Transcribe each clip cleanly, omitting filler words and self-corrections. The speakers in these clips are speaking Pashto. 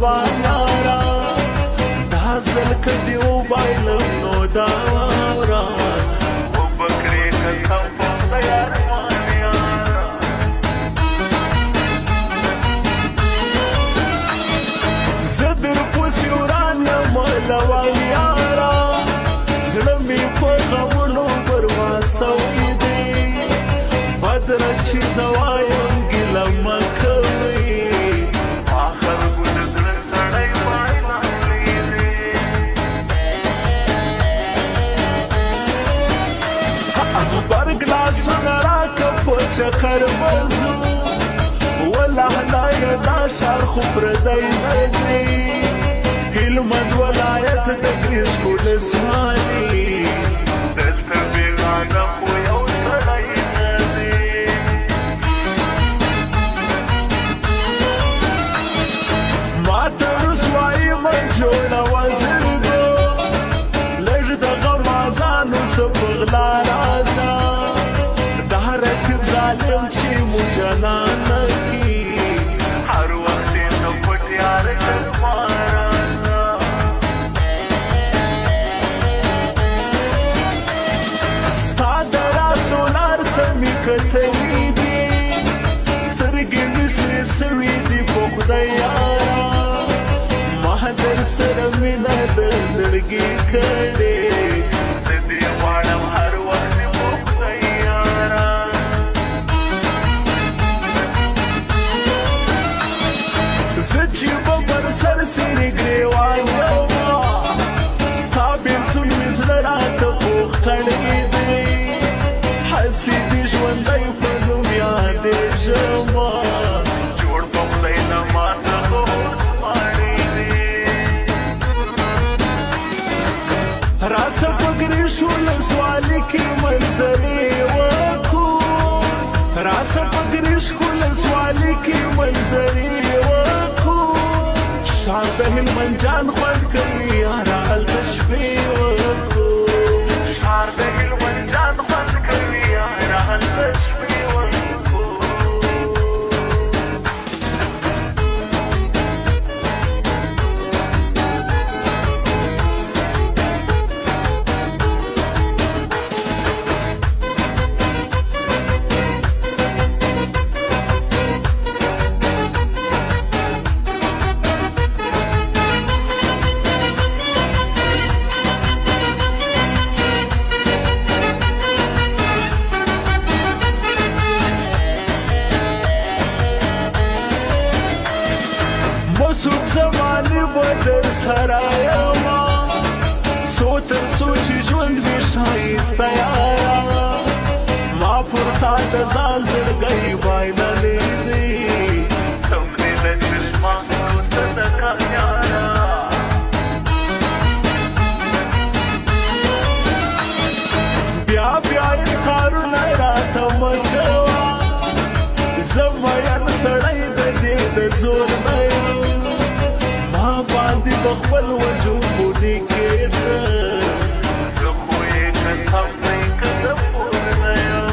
قربان یارا دا ځل که دې وبایلم نو دا واوره وبکړې قسم په خدای ارمان یارا زه درپسې وران یم لوال یارا زړه مې په غمونو برباد سوی دی بدره چې زه وایم ګیله مه کوئ ما خلکو د زړه سړی بایللی دی برګلاسونه راکه په چکر به ځو والله یې دا ښار خو پردی نه دی هلمند ولایت د ګریش ولسوالي دلته بېګانه خو یو سړی نه دی ما ته رسوایي مه جوړوه زړګو لږ د غم ازانو څه په غلا راځه دا رقیب ظالم چې مو جنان نه کي هر وخت یې ته پټ یار درمانه ستا د راتلو لار ته مې کتلي دي سترګې مې سرې سوي دي په خدای یاره ما در سره مینه د زړګي کړې زه دې غواړم هر وخت په خدای یاره زه چې به پر سر سرې ګریوان یم ستا بېلتون مې زړه راته پوخ کړی دی هسې دې ژوندی په نوم یادېږم جوړ په خدای له ما څخه اوس ماړی دی راسه په ګریش ولسوالي کې منظرې وکړو راسه په ګریش ولسوالي کې منظرې وکړو ښار د هلمند جان خوند کوي یاره هلته شپې وکړو ښار د هلمند جان خوند کوي یاره هلته شپې وکړو مسعود زمانې به در سره یمه څو تر څو چې ژوند وي ښایسته یاره ما پر تا د ځان زړګی بایللی دی څومرې د چشمانو صدقه یاره بیا بیا انکارونه راته مه کوه زه مین سړی د دې د زور نه یم ما باندې په خپل وجود لیکېده زه خو یې قسم دی که زه پور نه یم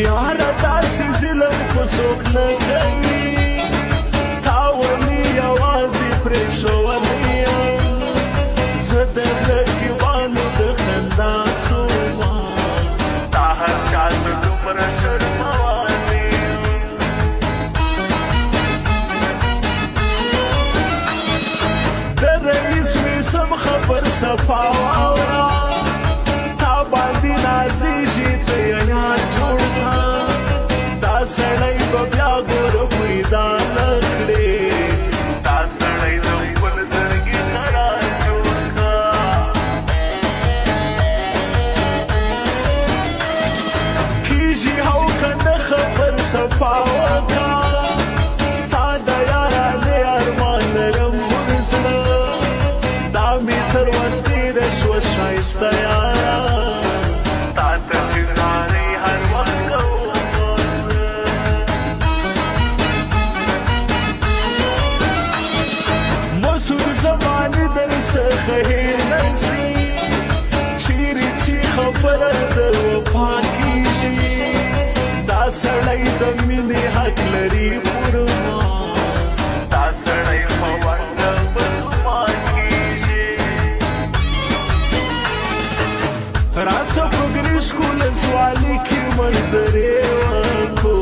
یاره داسې ظلم خو څوک نه کوي تا ولې یوازې پرېښولی یم زه د رقیبانو د خندا سوما تا هر چا ته دومره شرمولی د رئیس مې سم خبر صفا واوره تا باندې نازېږي ته یې یار جوړ کړه دا سړی به بیا ګوره پیدا نه کړې دا سړی د خپل زړګي تړا جوړ کړه کېږي او که نه خبر صفا وکړه ستا د یارانې ارمان لرم پر زړه دا مې تر وستېره شوه ښایسته یاره تا ته چې زارۍ هر وخت کوم مسعود زمانې در څخه هېر نه سي چیرې چې خبره د وفا کېږي دا سړی د مینې حق لري پر ما دا سړی په ورته په زما کېږي راسه په ګریشک ولسوالۍ کې منظرې وکړو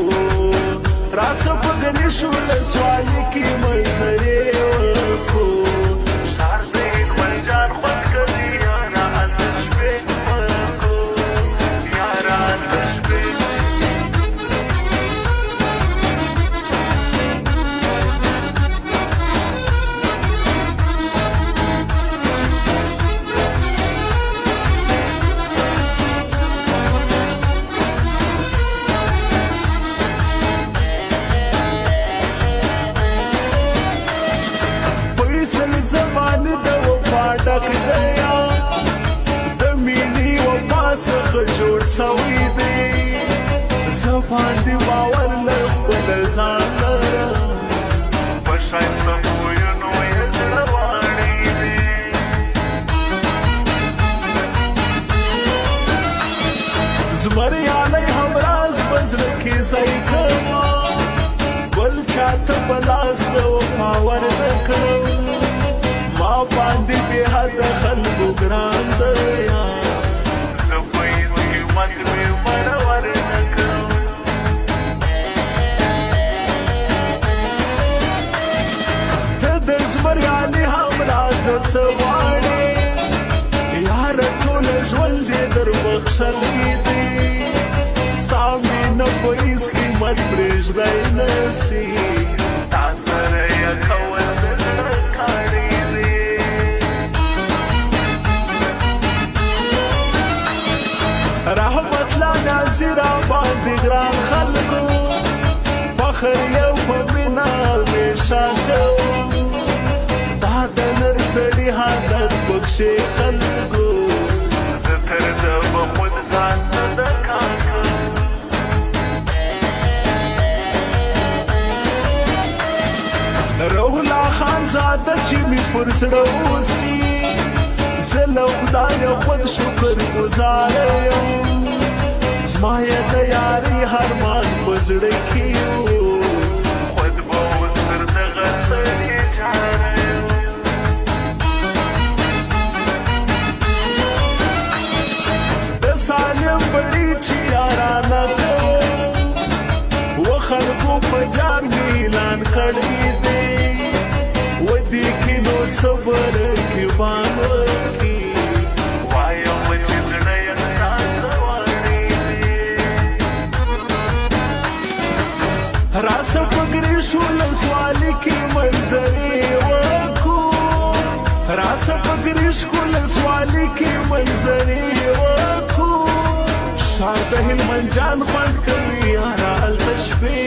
راسه په ګریشک ولسوالۍ کې منظرې وکړو ښار د اکبر جان خوند کوي یاره هلته شپې وکړو یاره هلته شپې زمانه د وفا ډک دیا د مینې وفا څخه جوړ سوی دی زه باندې باور له خپل ځان لرم په ښایسته بویونو یې زړه واړی دی زمریالی همراز په زړه کې ځای کړما بل چاته په لاس د وفا ور نه کړم ما باندې بې حده خلکو ګران دی زه په هېڅ قیمت مې مړه ور نه کړم ته د زمریانې همرازه څه غواړې یاره ټوله ژوند یې در بخښلی دی ستا مینه په هېڅ قیمت پرېږدی نه سي تا سره یې کول د زړه کاڼي رحمت لا ناظر باندې ګران خلکو فخر یو په مینا همیشه کوم دا د نر سړي حالت پکښې خلکو زه تر ده به خود ځان صدقه کوم روح الله خان زاده چې مې پر زړه اوسي زه له خدایه خود شکر ګزاره یم زما یې د یارۍ هرمان په زړه کې و خود به اوس تر دغه سړي چاره یم د سالم بړي چې یارانه کوم و خلکو په جان مې اعلان کړی دی و دې کې نو صبر کې بان راسه په ګریشک ولسوالۍ کې منظرې وکړو راسه په ګریشک ولسوالۍ کې منظرې وکړو ښار د هلمند جان خوند کوي یاره هلته شپې